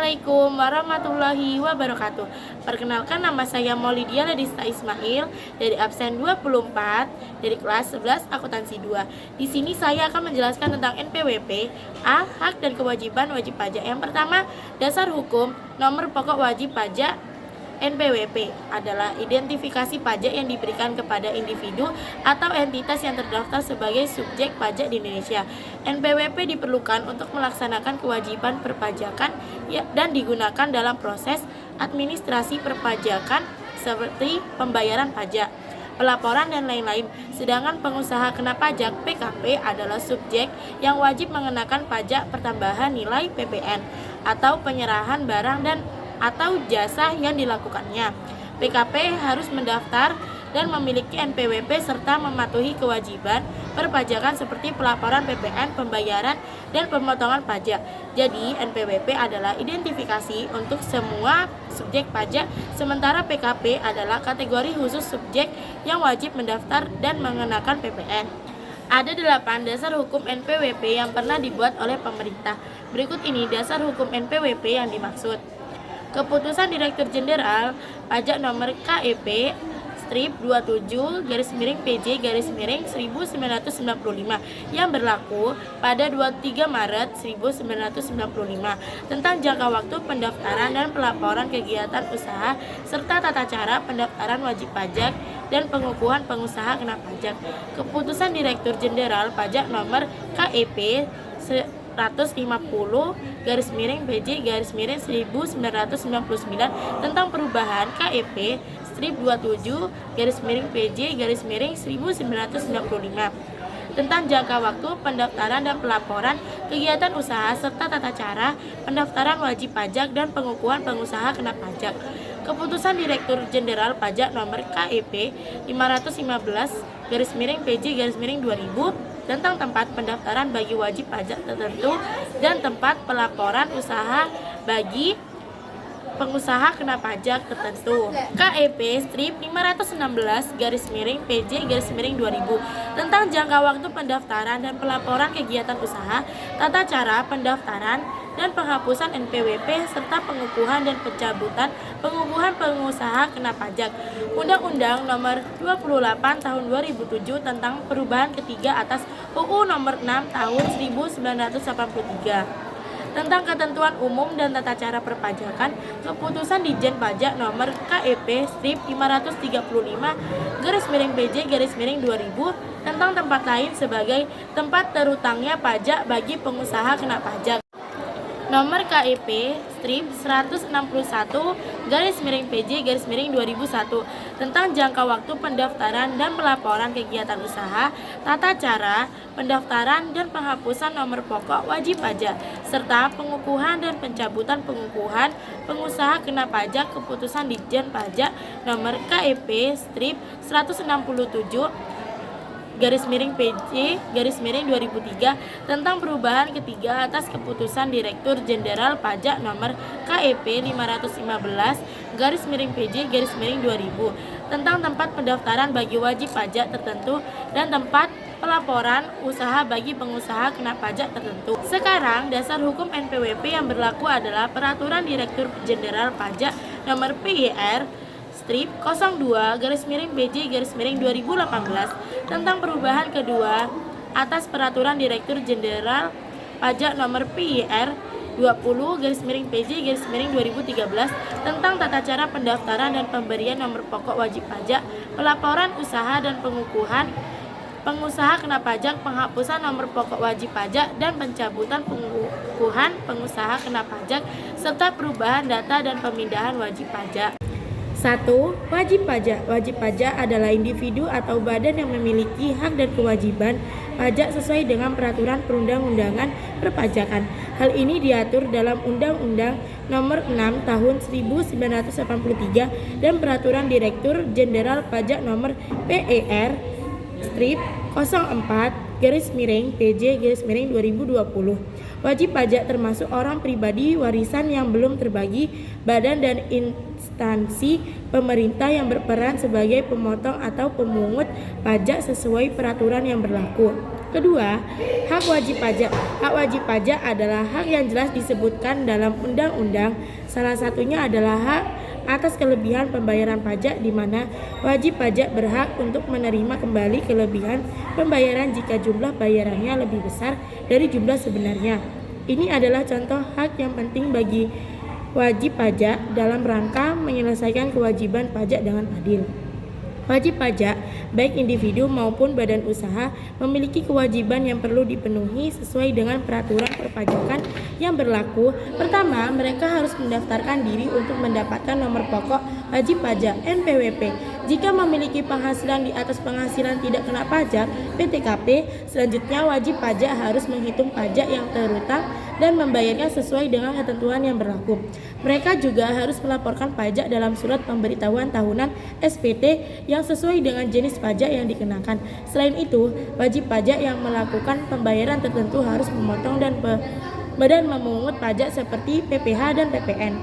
Assalamualaikum warahmatullahi wabarakatuh. Perkenalkan, nama saya Maulidia Ladista Ismail dari absen 24 dari kelas 11 akuntansi 2. Di sini saya akan menjelaskan tentang NPWP. A. Hak dan kewajiban wajib pajak. Yang pertama, dasar hukum. Nomor pokok wajib pajak NPWP adalah identifikasi pajak yang diberikan kepada individu atau entitas yang terdaftar sebagai subjek pajak di Indonesia. NPWP diperlukan untuk melaksanakan kewajiban perpajakan dan digunakan dalam proses administrasi perpajakan seperti pembayaran pajak, pelaporan, dan lain-lain. Sedangkan pengusaha kena pajak (PKP) adalah subjek yang wajib mengenakan pajak pertambahan nilai (PPN) atau penyerahan barang dan atau jasa yang dilakukannya. PKP harus mendaftar dan memiliki NPWP serta mematuhi kewajiban perpajakan seperti pelaporan PPN, pembayaran, dan pemotongan pajak. Jadi, NPWP adalah identifikasi untuk semua subjek pajak, sementara PKP adalah kategori khusus subjek yang wajib mendaftar dan mengenakan PPN. Ada 8 dasar hukum NPWP yang pernah dibuat oleh pemerintah. Berikut ini dasar hukum NPWP yang dimaksud. Keputusan Direktur Jenderal Pajak Nomor KEP Strip 27/PJ/1995 yang berlaku pada 23 Maret 1995 tentang jangka waktu pendaftaran dan pelaporan kegiatan usaha serta tata cara pendaftaran wajib pajak dan pengukuhan pengusaha kena pajak. Keputusan Direktur Jenderal Pajak Nomor KEP 150/PJ/1999 tentang perubahan KEP Strip 27/PJ/1995 tentang jangka waktu pendaftaran dan pelaporan kegiatan usaha serta tata cara pendaftaran wajib pajak dan pengukuhan pengusaha kena pajak. Keputusan Direktur Jenderal Pajak Nomor KEP 515/PJ/2000 tentang tempat pendaftaran bagi wajib pajak tertentu dan tempat pelaporan usaha bagi pengusaha kena pajak tertentu. KEP Strip 516/PJ/2000 tentang jangka waktu pendaftaran dan pelaporan kegiatan usaha, tata cara pendaftaran dan penghapusan NPWP serta pengukuhan dan pencabutan pengukuhan pengusaha kena pajak. Undang-Undang Nomor 28 Tahun 2007 tentang perubahan ketiga atas UU Nomor 6 Tahun 1983 tentang ketentuan umum dan tata cara perpajakan. Keputusan Ditjen Pajak Nomor KEP Strip 535/PJ/2000 tentang tempat lain sebagai tempat terutangnya pajak bagi pengusaha kena pajak. Nomor KEP Strip 161/PJ/2001 tentang jangka waktu pendaftaran dan pelaporan kegiatan usaha, tata cara pendaftaran dan penghapusan nomor pokok wajib pajak, serta pengukuhan dan pencabutan pengukuhan pengusaha kena pajak. Keputusan Ditjen Pajak Nomor KEP Strip 167/PJ/2003 tentang perubahan ketiga atas keputusan Direktur Jenderal Pajak Nomor KEP 515/PJ/2000 tentang tempat pendaftaran bagi wajib pajak tertentu dan tempat pelaporan usaha bagi pengusaha kena pajak tertentu. Sekarang, dasar hukum NPWP yang berlaku adalah Peraturan Direktur Jenderal Pajak Nomor PYR Strip 02/PJ/2018 tentang perubahan kedua atas Peraturan Direktur Jenderal Pajak Nomor PYR 20/PJ/2013 tentang tata cara pendaftaran dan pemberian nomor pokok wajib pajak, pelaporan usaha dan pengukuhan pengusaha kena pajak, penghapusan nomor pokok wajib pajak dan pencabutan pengukuhan pengusaha kena pajak, serta perubahan data dan pemindahan wajib pajak. 1. Wajib pajak. Wajib pajak adalah individu atau badan yang memiliki hak dan kewajiban pajak sesuai dengan peraturan perundang-undangan perpajakan. Hal ini diatur dalam Undang-Undang Nomor 6 Tahun 1983 dan Peraturan Direktur Jenderal Pajak Nomor PER Strip 04/PJ/2020. Wajib pajak termasuk orang pribadi, warisan yang belum terbagi, badan dan instansi pemerintah yang berperan sebagai pemotong atau pemungut pajak sesuai peraturan yang berlaku. Kedua, hak wajib pajak. Hak wajib pajak adalah hak yang jelas disebutkan dalam undang-undang. Salah satunya adalah hak atas kelebihan pembayaran pajak, di mana wajib pajak berhak untuk menerima kembali kelebihan pembayaran jika jumlah bayarannya lebih besar dari jumlah sebenarnya. Ini adalah contoh hak yang penting bagi wajib pajak dalam rangka menyelesaikan kewajiban pajak dengan adil. Wajib pajak, baik individu maupun badan usaha, memiliki kewajiban yang perlu dipenuhi sesuai dengan peraturan perpajakan yang berlaku. Pertama, mereka harus mendaftarkan diri untuk mendapatkan nomor pokok wajib pajak (NPWP). Jika memiliki penghasilan di atas penghasilan tidak kena pajak (PTKP), selanjutnya wajib pajak harus menghitung pajak yang terutang dan membayarnya sesuai dengan ketentuan yang berlaku. Mereka juga harus melaporkan pajak dalam surat pemberitahuan tahunan (SPT) yang sesuai dengan jenis pajak yang dikenakan. Selain itu, wajib pajak yang melakukan pembayaran tertentu harus memotong dan memungut pajak seperti PPh dan PPN,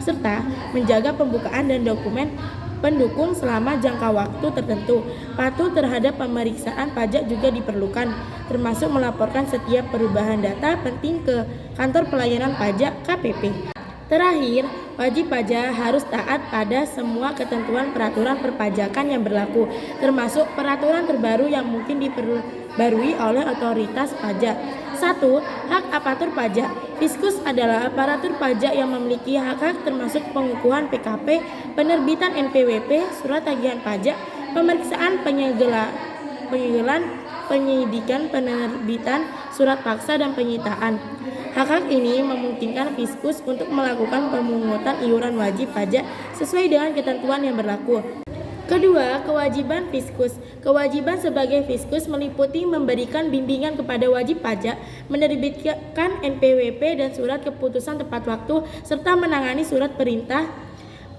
serta menjaga pembukaan dan dokumen pendukung selama jangka waktu tertentu. Patuh terhadap pemeriksaan pajak juga diperlukan, termasuk melaporkan setiap perubahan data penting ke Kantor Pelayanan Pajak (KPP). Terakhir, wajib pajak harus taat pada semua ketentuan peraturan perpajakan yang berlaku, termasuk peraturan terbaru yang mungkin diperbarui oleh otoritas pajak. 1. Hak aparatur pajak. Fiskus adalah aparatur pajak yang memiliki hak-hak termasuk pengukuhan PKP, penerbitan NPWP, surat tagihan pajak, pemeriksaan penyegelan, penyidikan, penerbitan surat paksa, dan penyitaan. Hak-hak ini memungkinkan Fiskus untuk melakukan pemungutan iuran wajib pajak sesuai dengan ketentuan yang berlaku. Kedua, kewajiban Fiskus. Kewajiban sebagai Fiskus meliputi memberikan bimbingan kepada wajib pajak, menerbitkan NPWP dan surat keputusan tepat waktu, serta menangani surat perintah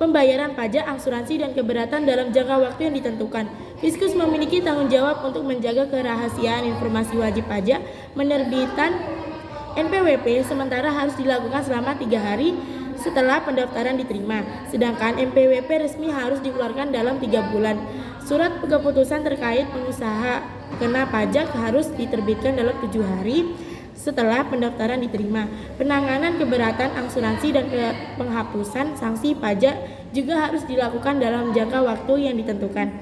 pembayaran pajak, asuransi, dan keberatan dalam jangka waktu yang ditentukan. Fiskus memiliki tanggung jawab untuk menjaga kerahasiaan informasi wajib pajak. Menerbitkan NPWP sementara harus dilakukan selama 3 hari setelah pendaftaran diterima, sedangkan NPWP resmi harus dikeluarkan dalam 3 bulan. Surat keputusan terkait pengusaha kena pajak harus diterbitkan dalam 7 hari setelah pendaftaran diterima. Penanganan keberatan asuransi dan penghapusan sanksi pajak juga harus dilakukan dalam jangka waktu yang ditentukan.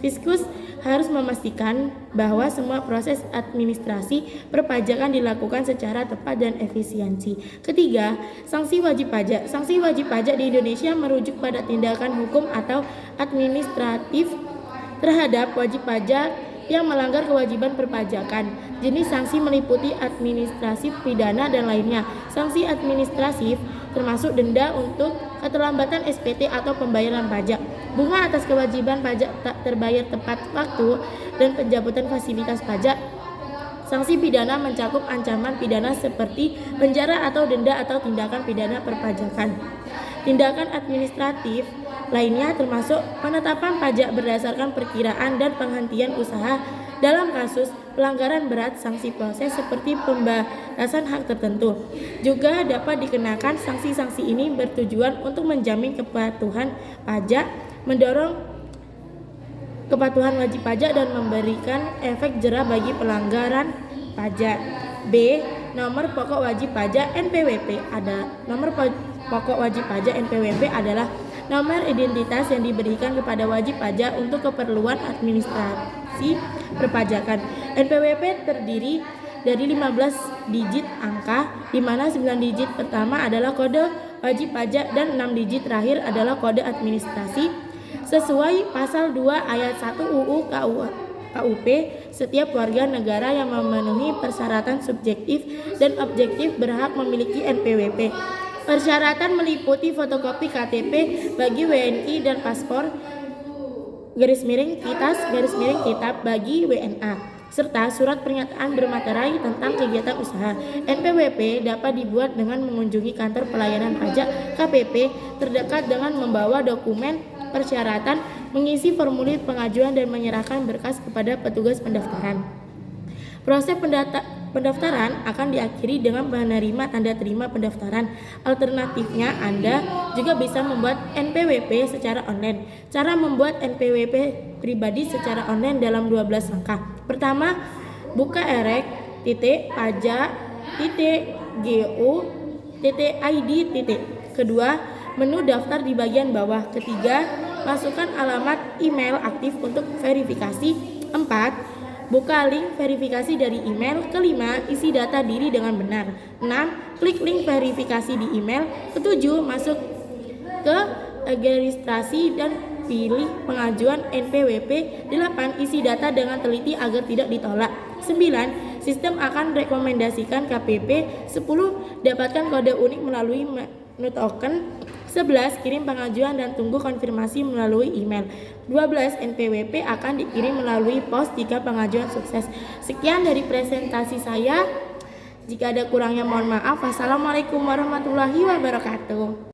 Fiskus harus memastikan bahwa semua proses administrasi perpajakan dilakukan secara tepat dan efisiensi. Ketiga, sanksi wajib pajak. Sanksi wajib pajak di Indonesia merujuk pada tindakan hukum atau administratif terhadap wajib pajak yang melanggar kewajiban perpajakan. Jenis sanksi meliputi administratif, pidana, dan lainnya. Sanksi administratif termasuk denda untuk keterlambatan SPT atau pembayaran pajak, bunga atas kewajiban pajak tak terbayar tepat waktu, dan pencabutan fasilitas pajak. Sanksi pidana mencakup ancaman pidana seperti penjara atau denda atau tindakan pidana perpajakan. Tindakan administratif lainnya termasuk penetapan pajak berdasarkan perkiraan dan penghentian usaha dalam kasus pelanggaran berat. Sanksi proses seperti pembatasan hak tertentu juga dapat dikenakan. Sanksi-sanksi ini bertujuan untuk menjamin kepatuhan pajak, mendorong kepatuhan wajib pajak, dan memberikan efek jera bagi pelanggaran pajak. B. Nomor pokok wajib pajak (NPWP). Nomor pokok wajib pajak (NPWP) adalah nomor identitas yang diberikan kepada wajib pajak untuk keperluan administrasi perpajakan. NPWP terdiri dari 15 digit angka, di mana 9 digit pertama adalah kode wajib pajak dan 6 digit terakhir adalah kode administrasi. Sesuai pasal 2 ayat 1 UU KUP, setiap warga negara yang memenuhi persyaratan subjektif dan objektif berhak memiliki NPWP. Persyaratan meliputi fotokopi KTP bagi WNI dan paspor _kitas bagi WNA, serta surat pernyataan bermaterai tentang kegiatan usaha. NPWP dapat dibuat dengan mengunjungi kantor pelayanan pajak KPP terdekat dengan membawa dokumen persyaratan, mengisi formulir pengajuan, dan menyerahkan berkas kepada petugas pendaftaran. Proses pendaftaran akan diakhiri dengan menerima tanda terima pendaftaran. Alternatifnya, Anda juga bisa membuat NPWP secara online. Cara membuat NPWP pribadi secara online dalam 12 langkah. Pertama, buka erek pajak.go.id. Kedua, menu daftar di bagian bawah. Ketiga, masukkan alamat email aktif untuk verifikasi. 4. Buka link verifikasi dari email. Kelima, isi data diri dengan benar. 6. Klik link verifikasi di email. Ketujuh, masuk ke registrasi dan pilih pengajuan NPWP. 8. Isi data dengan teliti agar tidak ditolak. 9. Sistem akan rekomendasikan KPP. 10. Dapatkan kode unik melalui menu token. 11. Kirim pengajuan dan tunggu konfirmasi melalui email. 12. NPWP akan dikirim melalui pos jika pengajuan sukses. Sekian dari presentasi saya. Jika ada kurangnya mohon maaf. Wassalamualaikum warahmatullahi wabarakatuh.